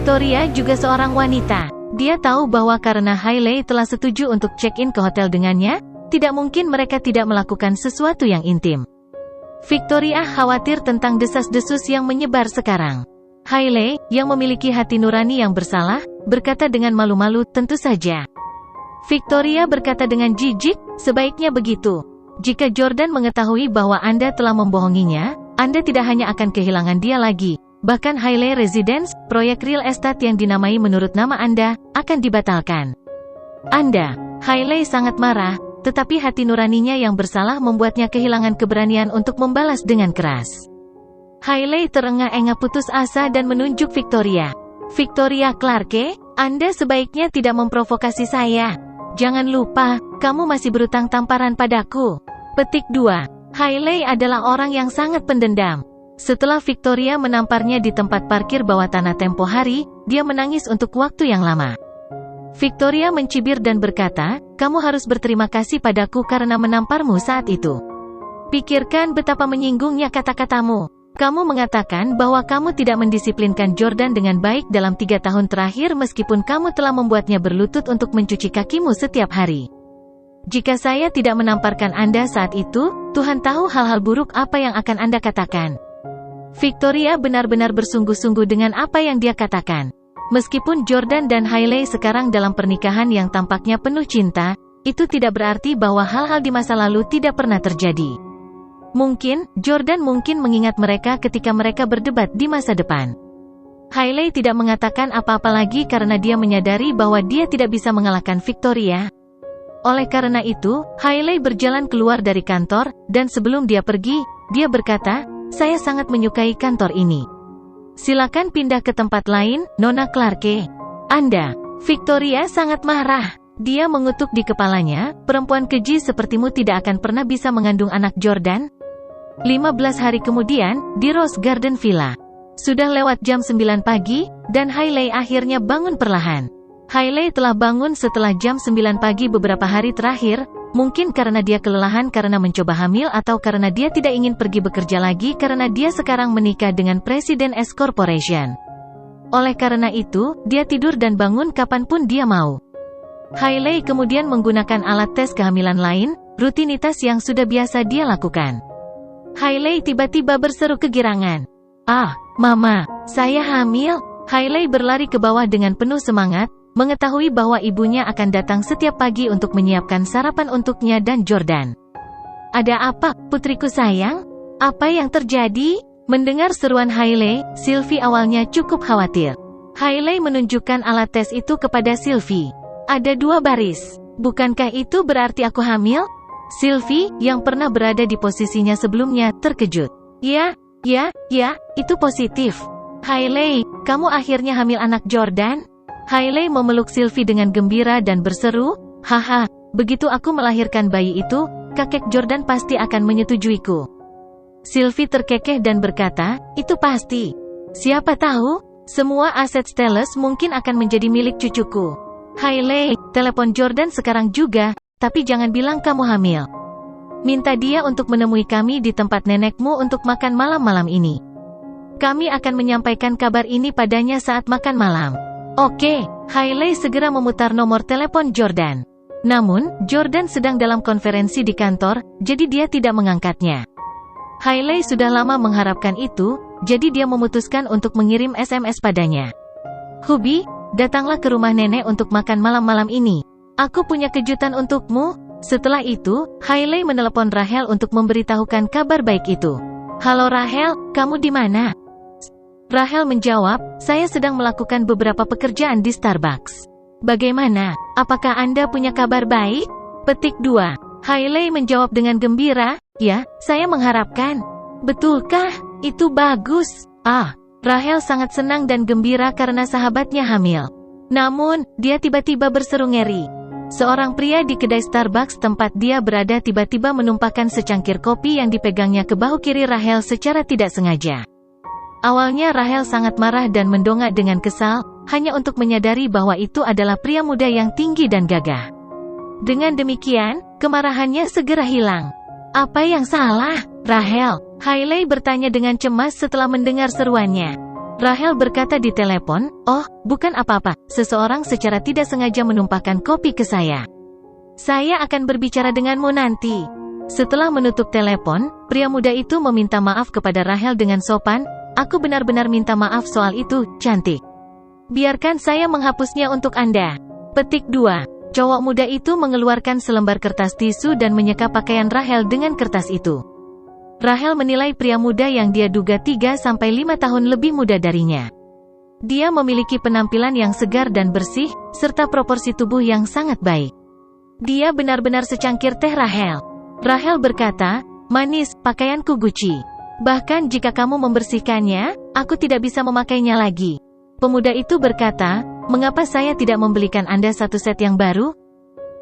Victoria juga seorang wanita. Dia tahu bahwa karena Hailey telah setuju untuk check-in ke hotel dengannya, tidak mungkin mereka tidak melakukan sesuatu yang intim. Victoria khawatir tentang desas-desus yang menyebar sekarang. Hailey, yang memiliki hati nurani yang bersalah, berkata dengan malu-malu, tentu saja. Victoria berkata dengan jijik, sebaiknya begitu. Jika Jordan mengetahui bahwa Anda telah membohonginya, Anda tidak hanya akan kehilangan dia lagi. Bahkan Hailey Residence, proyek real estate yang dinamai menurut nama Anda, akan dibatalkan. Hailey sangat marah, tetapi hati nuraninya yang bersalah membuatnya kehilangan keberanian untuk membalas dengan keras. Hailey terengah-engah putus asa dan menunjuk Victoria. Victoria Clarke, Anda sebaiknya tidak memprovokasi saya. Jangan lupa, kamu masih berutang tamparan padaku. Petik 2. Hailey adalah orang yang sangat pendendam. Setelah Victoria menamparnya di tempat parkir bawah tanah tempo hari, dia menangis untuk waktu yang lama. Victoria mencibir dan berkata, kamu harus berterima kasih padaku karena menamparmu saat itu. Pikirkan betapa menyinggungnya kata-katamu. Kamu mengatakan bahwa kamu tidak mendisiplinkan Jordan dengan baik dalam 3 tahun terakhir meskipun kamu telah membuatnya berlutut untuk mencuci kakimu setiap hari. Jika saya tidak menamparkan Anda saat itu, Tuhan tahu hal-hal buruk apa yang akan Anda katakan. Victoria benar-benar bersungguh-sungguh dengan apa yang dia katakan. Meskipun Jordan dan Hailey sekarang dalam pernikahan yang tampaknya penuh cinta, itu tidak berarti bahwa hal-hal di masa lalu tidak pernah terjadi. Mungkin, Jordan mungkin mengingat mereka ketika mereka berdebat di masa depan. Hailey tidak mengatakan apa-apa lagi karena dia menyadari bahwa dia tidak bisa mengalahkan Victoria. Oleh karena itu, Hailey berjalan keluar dari kantor, dan sebelum dia pergi, dia berkata, saya sangat menyukai kantor ini. Silakan pindah ke tempat lain, Nona Clarke. Victoria sangat marah. Dia mengutuk di kepalanya, perempuan keji sepertimu tidak akan pernah bisa mengandung anak Jordan. 15 hari kemudian, di Rose Garden Villa. Sudah lewat jam 9 pagi, dan Hailey akhirnya bangun perlahan. Hailey telah bangun setelah jam 9 pagi beberapa hari terakhir, mungkin karena dia kelelahan karena mencoba hamil atau karena dia tidak ingin pergi bekerja lagi karena dia sekarang menikah dengan Presiden S Corporation. Oleh karena itu, dia tidur dan bangun kapanpun dia mau. Hailey kemudian menggunakan alat tes kehamilan lain, rutinitas yang sudah biasa dia lakukan. Hailey tiba-tiba berseru kegirangan. Mama, saya hamil. Hailey berlari ke bawah dengan penuh semangat, mengetahui bahwa ibunya akan datang setiap pagi untuk menyiapkan sarapan untuknya dan Jordan. Ada apa, putriku sayang? Apa yang terjadi? Mendengar seruan Hailey, Sylvie awalnya cukup khawatir. Hailey menunjukkan alat tes itu kepada Sylvie. Ada 2 baris. Bukankah itu berarti aku hamil? Sylvie, yang pernah berada di posisinya sebelumnya, terkejut. Ya, itu positif. Hailey, kamu akhirnya hamil anak Jordan? Hailey memeluk Sylvie dengan gembira dan berseru, haha, begitu aku melahirkan bayi itu, kakek Jordan pasti akan menyetujuiku. Sylvie terkekeh dan berkata, itu pasti. Siapa tahu, semua aset Stellus mungkin akan menjadi milik cucuku. Hailey, telepon Jordan sekarang juga, tapi jangan bilang kamu hamil. Minta dia untuk menemui kami di tempat nenekmu untuk makan malam ini. Kami akan menyampaikan kabar ini padanya saat makan malam. Oke, Hailey segera memutar nomor telepon Jordan. Namun, Jordan sedang dalam konferensi di kantor, jadi dia tidak mengangkatnya. Hailey sudah lama mengharapkan itu, jadi dia memutuskan untuk mengirim SMS padanya. Hubby, datanglah ke rumah nenek untuk makan malam ini. Aku punya kejutan untukmu. Setelah itu, Hailey menelepon Rachel untuk memberitahukan kabar baik itu. Halo Rachel, kamu di mana? Rachel menjawab, saya sedang melakukan beberapa pekerjaan di Starbucks. Bagaimana? Apakah Anda punya kabar baik? Petik 2. Hailey menjawab dengan gembira, ya, saya mengharapkan. Betulkah? Itu bagus. Rachel sangat senang dan gembira karena sahabatnya hamil. Namun, dia tiba-tiba berseru ngeri. Seorang pria di kedai Starbucks tempat dia berada tiba-tiba menumpahkan secangkir kopi yang dipegangnya ke bahu kiri Rachel secara tidak sengaja. Awalnya Rachel sangat marah dan mendongak dengan kesal, hanya untuk menyadari bahwa itu adalah pria muda yang tinggi dan gagah. Dengan demikian, kemarahannya segera hilang. Apa yang salah, Rachel? Hailey bertanya dengan cemas setelah mendengar seruannya. Rahel berkata di telepon, "Oh, bukan apa-apa, seseorang secara tidak sengaja menumpahkan kopi ke saya. Saya akan berbicara denganmu nanti." Setelah menutup telepon, pria muda itu meminta maaf kepada Rahel dengan sopan, "Aku benar-benar minta maaf soal itu, cantik. Biarkan saya menghapusnya untuk Anda." Petik 2. Cowok muda itu mengeluarkan selembar kertas tisu dan menyeka pakaian Rahel dengan kertas itu. Rahel menilai pria muda yang dia duga 3-5 tahun lebih muda darinya. Dia memiliki penampilan yang segar dan bersih, serta proporsi tubuh yang sangat baik. Dia benar-benar secangkir teh Rahel. Rahel berkata, "Manis, pakaianku Gucci. Bahkan jika kamu membersihkannya, aku tidak bisa memakainya lagi." Pemuda itu berkata, "Mengapa saya tidak membelikan Anda satu set yang baru?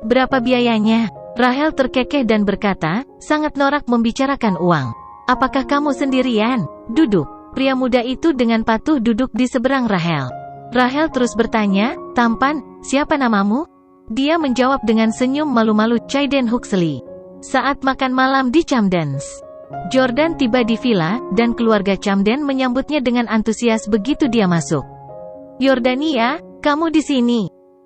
Berapa biayanya?" Rahel terkekeh dan berkata, sangat norak membicarakan uang. "Apakah kamu sendirian? Duduk." Pria muda itu dengan patuh duduk di seberang Rahel. Rahel terus bertanya, "Tampan, siapa namamu?" Dia menjawab dengan senyum malu-malu, "Chaiden Huxley." Saat makan malam di Camdens, Jordan tiba di villa, dan keluarga Camden menyambutnya dengan antusias begitu dia masuk. "Yordania, kamu di sini."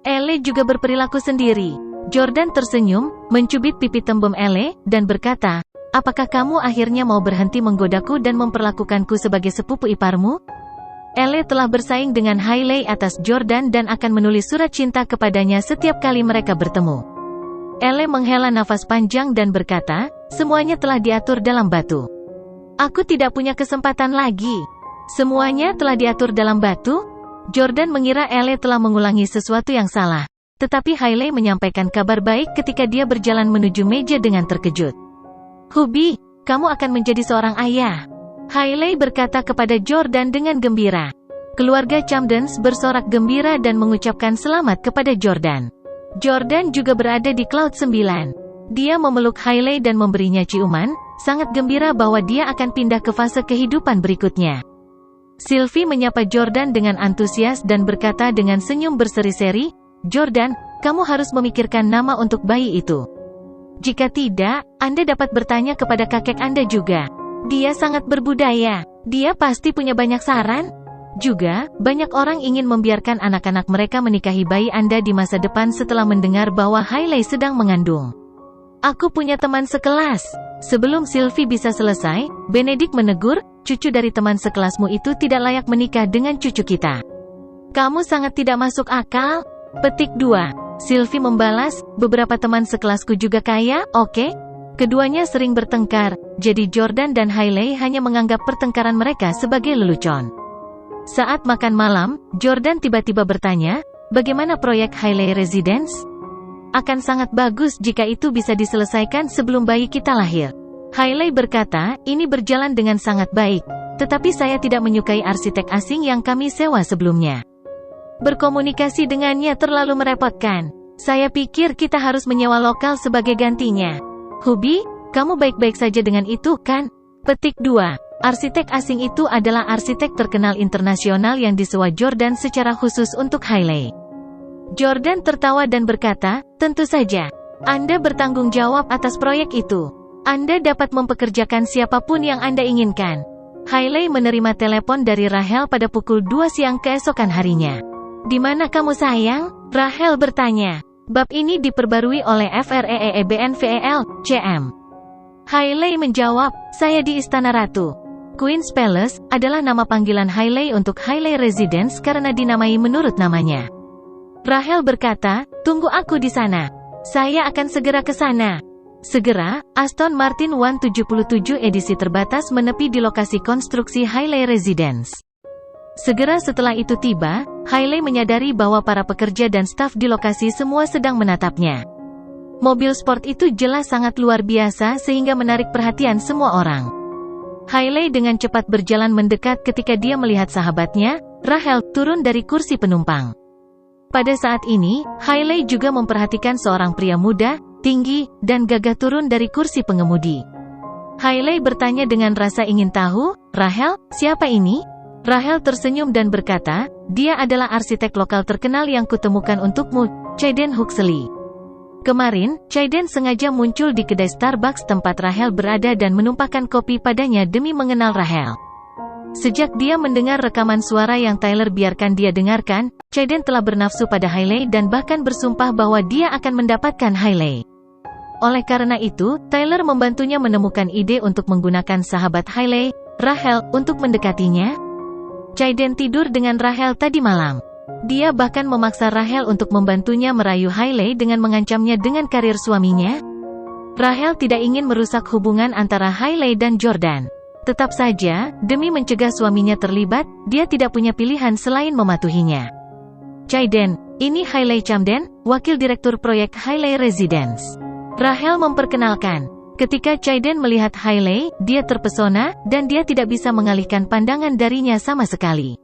Elle juga berperilaku sendiri. Jordan tersenyum, mencubit pipi tembem Elle, dan berkata, "Apakah kamu akhirnya mau berhenti menggodaku dan memperlakukanku sebagai sepupu iparmu?" Elle telah bersaing dengan Hailey atas Jordan dan akan menulis surat cinta kepadanya setiap kali mereka bertemu. Elle menghela nafas panjang dan berkata, "Semuanya telah diatur dalam batu. Aku tidak punya kesempatan lagi." "Semuanya telah diatur dalam batu?" Jordan mengira Elle telah mengulangi sesuatu yang salah. Tetapi Hailey menyampaikan kabar baik ketika dia berjalan menuju meja dengan terkejut. "Hubby, kamu akan menjadi seorang ayah." Hailey berkata kepada Jordan dengan gembira. Keluarga Camdens bersorak gembira dan mengucapkan selamat kepada Jordan. Jordan juga berada di Cloud 9. Dia memeluk Hailey dan memberinya ciuman, sangat gembira bahwa dia akan pindah ke fase kehidupan berikutnya. Sylvie menyapa Jordan dengan antusias dan berkata dengan senyum berseri-seri, "Jordan, kamu harus memikirkan nama untuk bayi itu. Jika tidak, Anda dapat bertanya kepada kakek Anda juga. Dia sangat berbudaya. Dia pasti punya banyak saran." Juga, banyak orang ingin membiarkan anak-anak mereka menikahi bayi Anda di masa depan setelah mendengar bahwa Hailey sedang mengandung. "Aku punya teman sekelas." Sebelum Sylvie bisa selesai, Benedict menegur, "Cucu dari teman sekelasmu itu tidak layak menikah dengan cucu kita. Kamu sangat tidak masuk akal." Petik 2. Sylvie membalas, "Beberapa teman sekelasku juga kaya, oke?" Keduanya sering bertengkar, jadi Jordan dan Hailey hanya menganggap pertengkaran mereka sebagai lelucon. Saat makan malam, Jordan tiba-tiba bertanya, "Bagaimana proyek Hailey Residence? Akan sangat bagus jika itu bisa diselesaikan sebelum bayi kita lahir." Hailey berkata, "Ini berjalan dengan sangat baik, tetapi saya tidak menyukai arsitek asing yang kami sewa sebelumnya. Berkomunikasi dengannya terlalu merepotkan. Saya pikir kita harus menyewa lokal sebagai gantinya." "Hubby, kamu baik-baik saja dengan itu, kan?" Petik 2. Arsitek asing itu adalah arsitek terkenal internasional yang disewa Jordan secara khusus untuk Hailey. Jordan tertawa dan berkata, "Tentu saja. Anda bertanggung jawab atas proyek itu. Anda dapat mempekerjakan siapapun yang Anda inginkan." Hailey menerima telepon dari Rahel pada pukul 2 siang keesokan harinya. "Di mana kamu sayang?" Rahel bertanya. Bab ini diperbarui oleh FREEBNVEL, CM. Hailey menjawab, "Saya di Istana Ratu." Queen's Palace adalah nama panggilan Hailey untuk Hailey Residence karena dinamai menurut namanya. Rahel berkata, "Tunggu aku di sana. Saya akan segera ke sana." Segera, Aston Martin 177 edisi terbatas menepi di lokasi konstruksi Hailey Residence. Segera setelah itu tiba, Hailey menyadari bahwa para pekerja dan staf di lokasi semua sedang menatapnya. Mobil sport itu jelas sangat luar biasa sehingga menarik perhatian semua orang. Hailey dengan cepat berjalan mendekat ketika dia melihat sahabatnya, Rahel, turun dari kursi penumpang. Pada saat ini, Hailey juga memperhatikan seorang pria muda, tinggi, dan gagah turun dari kursi pengemudi. Hailey bertanya dengan rasa ingin tahu, "Rahel, siapa ini?" Rahel tersenyum dan berkata, "Dia adalah arsitek lokal terkenal yang kutemukan untukmu, Chaiden Huxley." Kemarin, Chaiden sengaja muncul di kedai Starbucks tempat Rahel berada dan menumpahkan kopi padanya demi mengenal Rahel. Sejak dia mendengar rekaman suara yang Tyler biarkan dia dengarkan, Chaiden telah bernafsu pada Hailey dan bahkan bersumpah bahwa dia akan mendapatkan Hailey. Oleh karena itu, Tyler membantunya menemukan ide untuk menggunakan sahabat Hailey, Rachel, untuk mendekatinya. Chaiden tidur dengan Rachel tadi malam. Dia bahkan memaksa Rachel untuk membantunya merayu Hailey dengan mengancamnya dengan karir suaminya. Rachel tidak ingin merusak hubungan antara Hailey dan Jordan. Tetap saja, demi mencegah suaminya terlibat, dia tidak punya pilihan selain mematuhinya. Chaiden, ini Hailey Camden, wakil direktur proyek Hailey Residence. Rachel memperkenalkan. Ketika Chaiden melihat Hailey, dia terpesona, dan dia tidak bisa mengalihkan pandangan darinya sama sekali.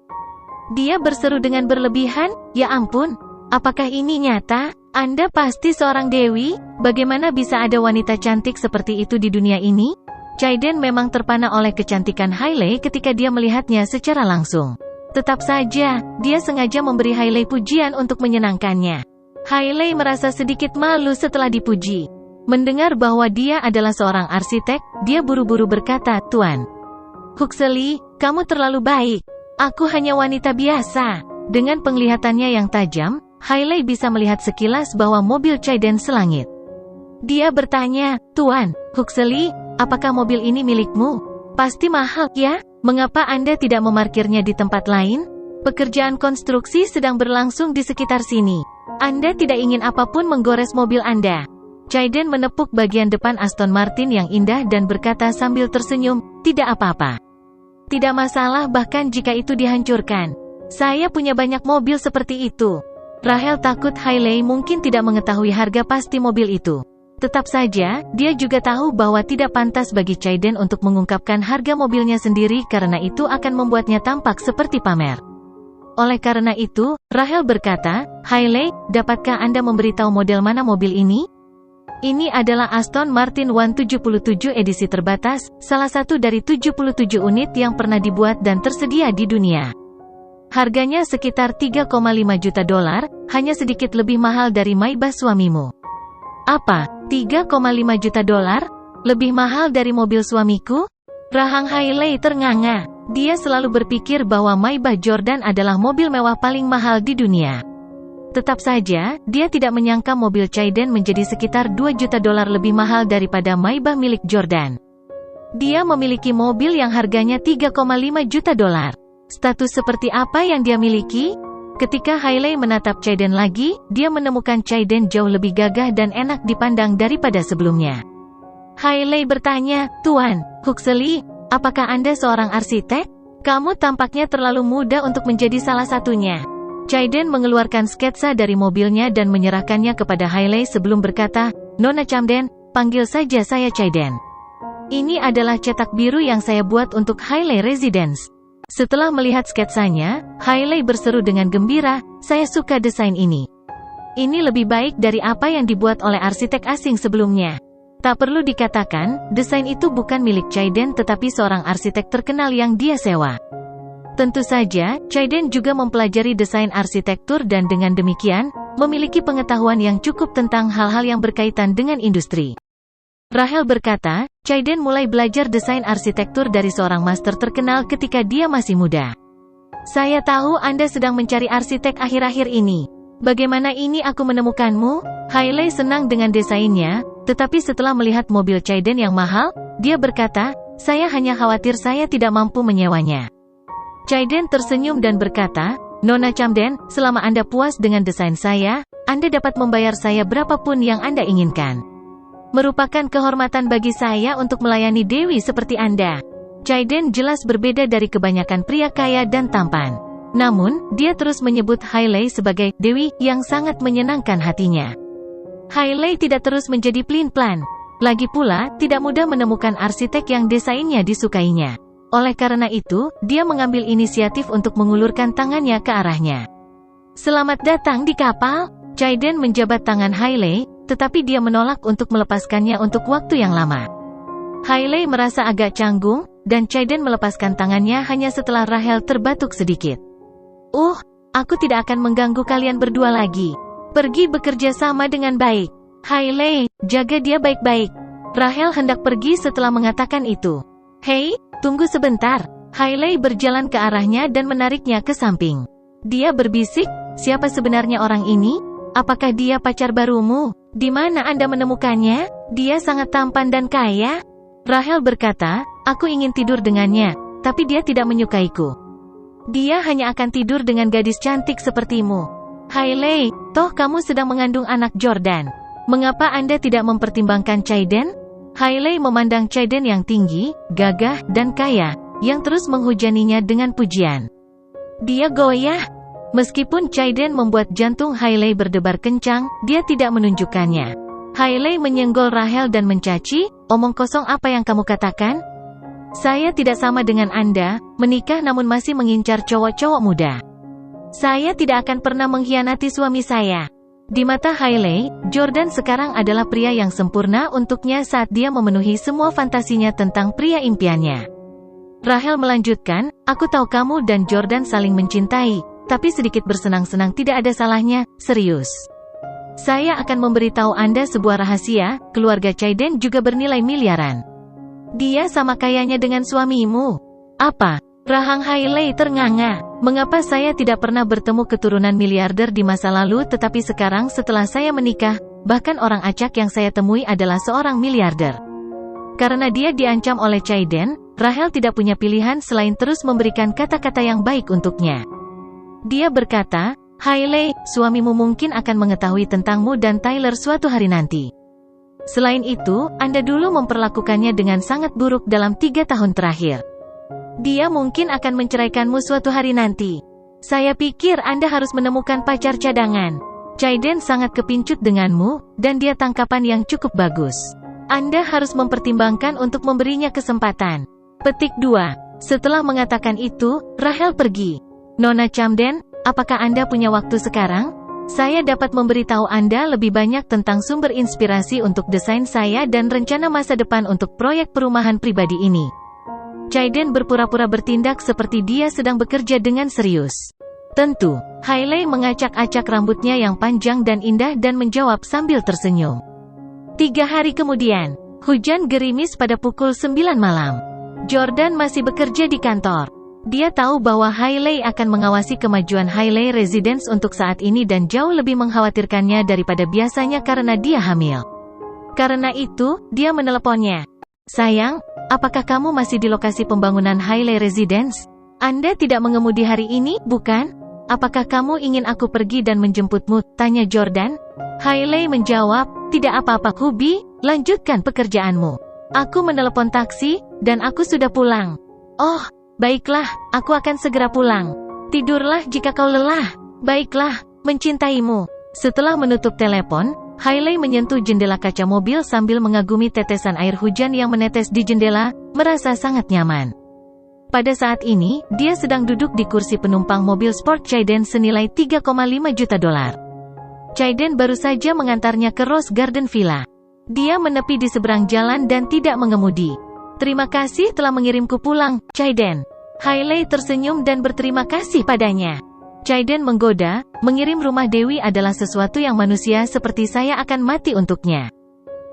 Dia berseru dengan berlebihan, "Ya ampun, apakah ini nyata? Anda pasti seorang dewi? Bagaimana bisa ada wanita cantik seperti itu di dunia ini?" Chaiden memang terpana oleh kecantikan Hailey ketika dia melihatnya secara langsung. Tetap saja, dia sengaja memberi Hailey pujian untuk menyenangkannya. Hailey merasa sedikit malu setelah dipuji. Mendengar bahwa dia adalah seorang arsitek, dia buru-buru berkata, "Tuan Huxley, kamu terlalu baik. Aku hanya wanita biasa." Dengan penglihatannya yang tajam, Hailey bisa melihat sekilas bahwa mobil Chaiden selangit. Dia bertanya, "Tuan Huxley, apakah mobil ini milikmu? Pasti mahal, ya? Mengapa Anda tidak memarkirnya di tempat lain? Pekerjaan konstruksi sedang berlangsung di sekitar sini. Anda tidak ingin apapun menggores mobil Anda." Chaiden menepuk bagian depan Aston Martin yang indah dan berkata sambil tersenyum, "Tidak apa-apa. Tidak masalah bahkan jika itu dihancurkan. Saya punya banyak mobil seperti itu." Rachel takut Hailey mungkin tidak mengetahui harga pasti mobil itu. Tetap saja, dia juga tahu bahwa tidak pantas bagi Chaiden untuk mengungkapkan harga mobilnya sendiri karena itu akan membuatnya tampak seperti pamer. Oleh karena itu, Rachel berkata, "Hailey, dapatkah Anda memberitahu model mana mobil ini?" Ini adalah Aston Martin 177 edisi terbatas, salah satu dari 77 unit yang pernah dibuat dan tersedia di dunia. Harganya sekitar $3,5 juta, hanya sedikit lebih mahal dari Maybach suamimu. Apa? $3,5 juta? Lebih mahal dari mobil suamiku? Rahang Hailey ternganga. Dia selalu berpikir bahwa Maybach Jordan adalah mobil mewah paling mahal di dunia. Tetap saja, dia tidak menyangka mobil Chaiden menjadi sekitar $2 juta lebih mahal daripada Maybach milik Jordan. Dia memiliki mobil yang harganya $3,5 juta. Status seperti apa yang dia miliki? Ketika Hailey menatap Chaiden lagi, dia menemukan Chaiden jauh lebih gagah dan enak dipandang daripada sebelumnya. Hailey bertanya, "Tuan Huxley, apakah Anda seorang arsitek? Kamu tampaknya terlalu muda untuk menjadi salah satunya." Chaiden mengeluarkan sketsa dari mobilnya dan menyerahkannya kepada Hailey sebelum berkata, "Nona Camden, panggil saja saya Chaiden. Ini adalah cetak biru yang saya buat untuk Hailey Residence." Setelah melihat sketsanya, Hailey berseru dengan gembira, "Saya suka desain ini. Ini lebih baik dari apa yang dibuat oleh arsitek asing sebelumnya." Tak perlu dikatakan, desain itu bukan milik Chaiden tetapi seorang arsitek terkenal yang dia sewa. Tentu saja, Chaiden juga mempelajari desain arsitektur dan dengan demikian, memiliki pengetahuan yang cukup tentang hal-hal yang berkaitan dengan industri. Rachel berkata, Chaiden mulai belajar desain arsitektur dari seorang master terkenal ketika dia masih muda. "Saya tahu Anda sedang mencari arsitek akhir-akhir ini. Bagaimana ini aku menemukanmu?" Hailey senang dengan desainnya, tetapi setelah melihat mobil Chaiden yang mahal, dia berkata, "Saya hanya khawatir saya tidak mampu menyewanya." Chaiden tersenyum dan berkata, "Nona Camden, selama Anda puas dengan desain saya, Anda dapat membayar saya berapapun yang Anda inginkan. Merupakan kehormatan bagi saya untuk melayani dewi seperti Anda." Chaiden jelas berbeda dari kebanyakan pria kaya dan tampan. Namun, dia terus menyebut Hailey sebagai dewi yang sangat menyenangkan hatinya. Hailey tidak terus menjadi pelin-pelan. Lagi pula, tidak mudah menemukan arsitek yang desainnya disukainya. Oleh karena itu, dia mengambil inisiatif untuk mengulurkan tangannya ke arahnya. "Selamat datang di kapal." Chaiden menjabat tangan Hailey, tetapi dia menolak untuk melepaskannya untuk waktu yang lama. Hailey merasa agak canggung, dan Chaiden melepaskan tangannya hanya setelah Rachel terbatuk sedikit. Aku tidak akan mengganggu kalian berdua lagi. Pergi bekerja sama dengan baik. Hailey, jaga dia baik-baik." Rachel hendak pergi setelah mengatakan itu. "Hei, tunggu sebentar." Hailey berjalan ke arahnya dan menariknya ke samping. Dia berbisik, "Siapa sebenarnya orang ini? Apakah dia pacar barumu? Di mana Anda menemukannya? Dia sangat tampan dan kaya." Rahel berkata, "Aku ingin tidur dengannya, tapi dia tidak menyukaiku. Dia hanya akan tidur dengan gadis cantik sepertimu." "Hailey, toh kamu sedang mengandung anak Jordan. Mengapa Anda tidak mempertimbangkan Chaiden?" Hailey memandang Chaiden yang tinggi, gagah, dan kaya, yang terus menghujaninya dengan pujian. Dia goyah. Meskipun Chaiden membuat jantung Hailey berdebar kencang, dia tidak menunjukkannya. Hailey menyenggol Rahel dan mencaci, "Omong kosong apa yang kamu katakan? Saya tidak sama dengan Anda, menikah namun masih mengincar cowok-cowok muda. Saya tidak akan pernah mengkhianati suami saya." Di mata Hailey, Jordan sekarang adalah pria yang sempurna untuknya saat dia memenuhi semua fantasinya tentang pria impiannya. Rahel melanjutkan, "Aku tahu kamu dan Jordan saling mencintai, tapi sedikit bersenang-senang tidak ada salahnya, serius. Saya akan memberitahu Anda sebuah rahasia, keluarga Chaiden juga bernilai miliaran. Dia sama kayanya dengan suamimu." "Apa?" Rahang Hailey ternganga. "Mengapa saya tidak pernah bertemu keturunan miliarder di masa lalu tetapi sekarang setelah saya menikah, bahkan orang acak yang saya temui adalah seorang miliarder?" Karena dia diancam oleh Chaiden, Rahel tidak punya pilihan selain terus memberikan kata-kata yang baik untuknya. Dia berkata, "Hailey, suamimu mungkin akan mengetahui tentangmu dan Tyler suatu hari nanti. Selain itu, Anda dulu memperlakukannya dengan sangat buruk dalam 3 tahun terakhir. Dia mungkin akan menceraikanmu suatu hari nanti. Saya pikir Anda harus menemukan pacar cadangan. Chaiden sangat kepincut denganmu, dan dia tangkapan yang cukup bagus. Anda harus mempertimbangkan untuk memberinya kesempatan." Petik 2. Setelah mengatakan itu, Rahel pergi. "Nona Camden, apakah Anda punya waktu sekarang? Saya dapat memberitahu Anda lebih banyak tentang sumber inspirasi untuk desain saya dan rencana masa depan untuk proyek perumahan pribadi ini." Chaiden berpura-pura bertindak seperti dia sedang bekerja dengan serius. "Tentu." Hailey mengacak-acak rambutnya yang panjang dan indah dan menjawab sambil tersenyum. 3 hari kemudian, hujan gerimis pada pukul 9 malam. Jordan masih bekerja di kantor. Dia tahu bahwa Hailey akan mengawasi kemajuan Hailey Residence untuk saat ini dan jauh lebih mengkhawatirkannya daripada biasanya karena dia hamil. Karena itu, dia meneleponnya. "Sayang, apakah kamu masih di lokasi pembangunan Hailey Residence? Anda tidak mengemudi hari ini, bukan? Apakah kamu ingin aku pergi dan menjemputmu?" tanya Jordan. Hailey menjawab, "Tidak apa-apa Hubi, lanjutkan pekerjaanmu. Aku menelepon taksi, dan aku sudah pulang." "Oh, baiklah, aku akan segera pulang. Tidurlah jika kau lelah." "Baiklah, mencintaimu." Setelah menutup telepon, Hailey menyentuh jendela kaca mobil sambil mengagumi tetesan air hujan yang menetes di jendela, merasa sangat nyaman. Pada saat ini, dia sedang duduk di kursi penumpang mobil sport Chaiden senilai $3,5 juta. Chaiden baru saja mengantarnya ke Rose Garden Villa. Dia menepi di seberang jalan dan tidak mengemudi. "Terima kasih telah mengirimku pulang, Chaiden." Hailey tersenyum dan berterima kasih padanya. Chaiden menggoda, "Mengirim rumah Dewi adalah sesuatu yang manusia seperti saya akan mati untuknya.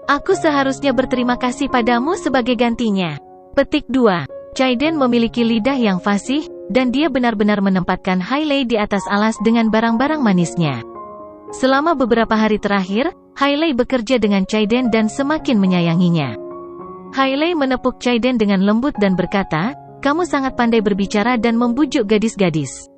Aku seharusnya berterima kasih padamu sebagai gantinya." Petik 2. Chaiden memiliki lidah yang fasih, dan dia benar-benar menempatkan Hailey di atas alas dengan barang-barang manisnya. Selama beberapa hari terakhir, Hailey bekerja dengan Chaiden dan semakin menyayanginya. Hailey menepuk Chaiden dengan lembut dan berkata, "Kamu sangat pandai berbicara dan membujuk gadis-gadis.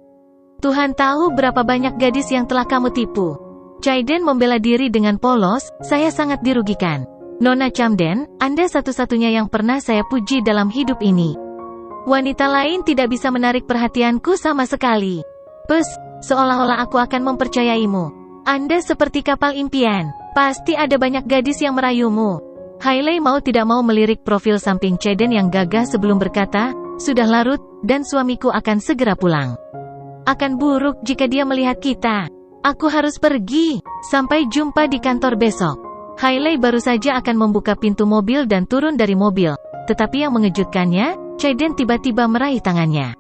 Tuhan tahu berapa banyak gadis yang telah kamu tipu." Chaiden membela diri dengan polos, "Saya sangat dirugikan. Nona Camden, Anda satu-satunya yang pernah saya puji dalam hidup ini. Wanita lain tidak bisa menarik perhatianku sama sekali. Pus, seolah-olah aku akan mempercayaimu. Anda seperti kapal impian. Pasti ada banyak gadis yang merayumu." Hailey mau tidak mau melirik profil samping Chaiden yang gagah sebelum berkata, "Sudah larut, dan suamiku akan segera pulang. Akan buruk jika dia melihat kita. Aku harus pergi. Sampai jumpa di kantor besok." Hailey baru saja akan membuka pintu mobil dan turun dari mobil. Tetapi yang mengejutkannya, Chaiden tiba-tiba meraih tangannya.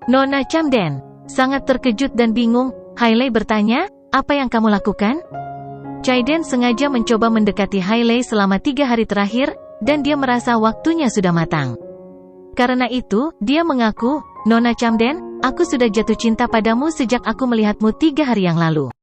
"Nona Camden." Sangat terkejut dan bingung, Hailey bertanya, "Apa yang kamu lakukan?" Chaiden sengaja mencoba mendekati Hailey selama 3 hari terakhir, dan dia merasa waktunya sudah matang. Karena itu, dia mengaku, "Nona Camden, aku sudah jatuh cinta padamu sejak aku melihatmu 3 hari yang lalu.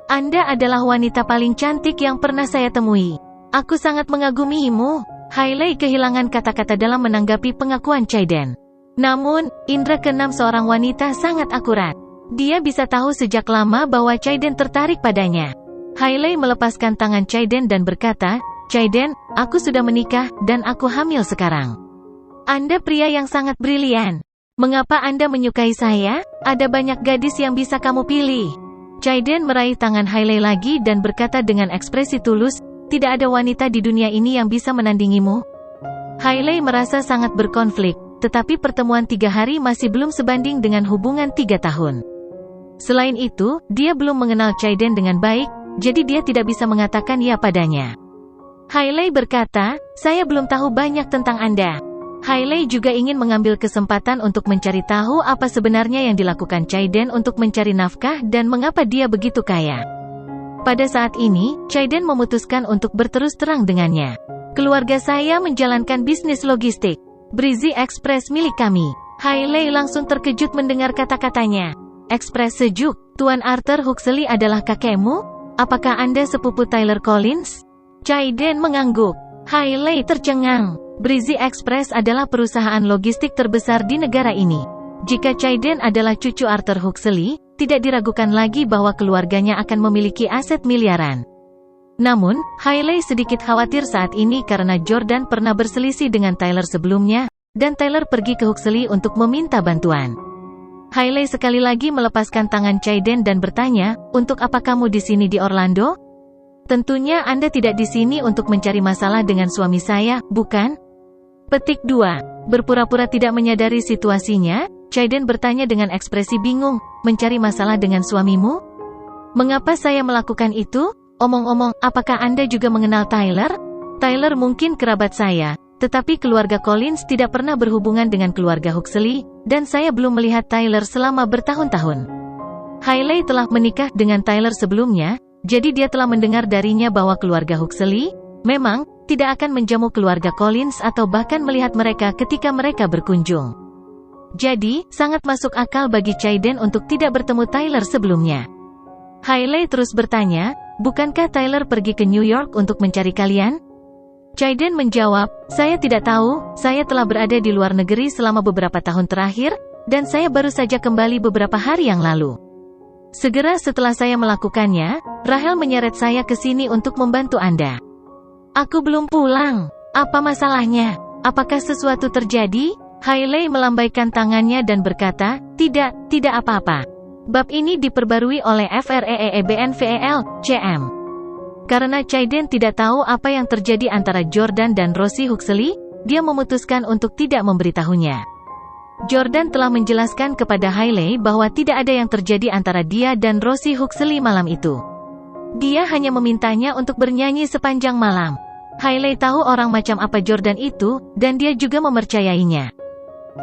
Anda adalah wanita paling cantik yang pernah saya temui. Aku sangat mengagumimu." Hailey kehilangan kata-kata dalam menanggapi pengakuan Chaiden. Namun, indera keenam seorang wanita sangat akurat. Dia bisa tahu sejak lama bahwa Chaiden tertarik padanya. Hailey melepaskan tangan Chaiden dan berkata, "Chaiden, aku sudah menikah, dan aku hamil sekarang. Anda pria yang sangat brilian. Mengapa Anda menyukai saya? Ada banyak gadis yang bisa kamu pilih." Chaiden meraih tangan Hailey lagi dan berkata dengan ekspresi tulus, "Tidak ada wanita di dunia ini yang bisa menandingimu." Hailey merasa sangat berkonflik, tetapi pertemuan 3 hari masih belum sebanding dengan hubungan 3 tahun. Selain itu, dia belum mengenal Chaiden dengan baik, jadi dia tidak bisa mengatakan ya padanya. Hailey berkata, "Saya belum tahu banyak tentang Anda." Hailey juga ingin mengambil kesempatan untuk mencari tahu apa sebenarnya yang dilakukan Chaiden untuk mencari nafkah dan mengapa dia begitu kaya. Pada saat ini, Chaiden memutuskan untuk berterus terang dengannya. "Keluarga saya menjalankan bisnis logistik Breezy Express milik kami." Hailey langsung terkejut mendengar kata-katanya. "Express sejuk, Tuan Arthur Huxley adalah kakekmu? Apakah Anda sepupu Tyler Collins?" Chaiden mengangguk. Hailey tercengang. Breezy Express adalah perusahaan logistik terbesar di negara ini. Jika Chaiden adalah cucu Arthur Huxley, tidak diragukan lagi bahwa keluarganya akan memiliki aset miliaran. Namun, Hailey sedikit khawatir saat ini karena Jordan pernah berselisih dengan Tyler sebelumnya, dan Tyler pergi ke Huxley untuk meminta bantuan. Hailey sekali lagi melepaskan tangan Chaiden dan bertanya, "Untuk apa kamu di sini di Orlando? Tentunya Anda tidak di sini untuk mencari masalah dengan suami saya, bukan?" Petik 2. Berpura-pura tidak menyadari situasinya, Chaiden bertanya dengan ekspresi bingung, "Mencari masalah dengan suamimu? Mengapa saya melakukan itu? Omong-omong, apakah Anda juga mengenal Tyler? Tyler mungkin kerabat saya, tetapi keluarga Collins tidak pernah berhubungan dengan keluarga Huxley, dan saya belum melihat Tyler selama bertahun-tahun." Hailey telah menikah dengan Tyler sebelumnya, jadi dia telah mendengar darinya bahwa keluarga Huxley memang tidak akan menjamu keluarga Collins atau bahkan melihat mereka ketika mereka berkunjung. Jadi, sangat masuk akal bagi Chaiden untuk tidak bertemu Tyler sebelumnya. Hailey terus bertanya, "Bukankah Tyler pergi ke New York untuk mencari kalian?" Chaiden menjawab, "Saya tidak tahu, saya telah berada di luar negeri selama beberapa tahun terakhir, dan saya baru saja kembali beberapa hari yang lalu. Segera setelah saya melakukannya, Rahel menyeret saya ke sini untuk membantu Anda. Aku belum pulang. Apa masalahnya? Apakah sesuatu terjadi?" Hailey melambaikan tangannya dan berkata, tidak apa-apa. Bab ini diperbarui oleh FREEBNVEL, CM. Karena Chaiden tidak tahu apa yang terjadi antara Jordan dan Rosie Huxley, dia memutuskan untuk tidak memberitahunya. Jordan telah menjelaskan kepada Hailey bahwa tidak ada yang terjadi antara dia dan Rosie Huxley malam itu. Dia hanya memintanya untuk bernyanyi sepanjang malam. Hailey tahu orang macam apa Jordan itu, dan dia juga mempercayainya.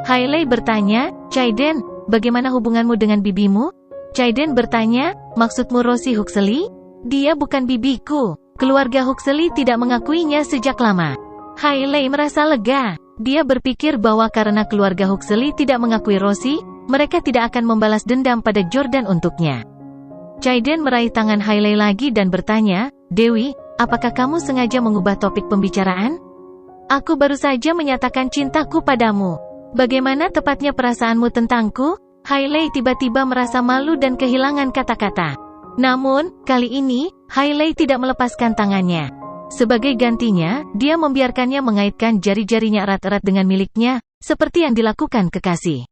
Hailey bertanya, "Chaiden, bagaimana hubunganmu dengan bibimu?" Chaiden bertanya, "Maksudmu Rosie Huxley? Dia bukan bibiku. Keluarga Huxley tidak mengakuinya sejak lama." Hailey merasa lega. Dia berpikir bahwa karena keluarga Huxley tidak mengakui Rosie, mereka tidak akan membalas dendam pada Jordan untuknya. Chaiden meraih tangan Hailey lagi dan bertanya, "Dewi, apakah kamu sengaja mengubah topik pembicaraan? Aku baru saja menyatakan cintaku padamu. Bagaimana tepatnya perasaanmu tentangku?" Hailey tiba-tiba merasa malu dan kehilangan kata-kata. Namun, kali ini, Hailey tidak melepaskan tangannya. Sebagai gantinya, dia membiarkannya mengaitkan jari-jarinya erat-erat dengan miliknya, seperti yang dilakukan kekasih.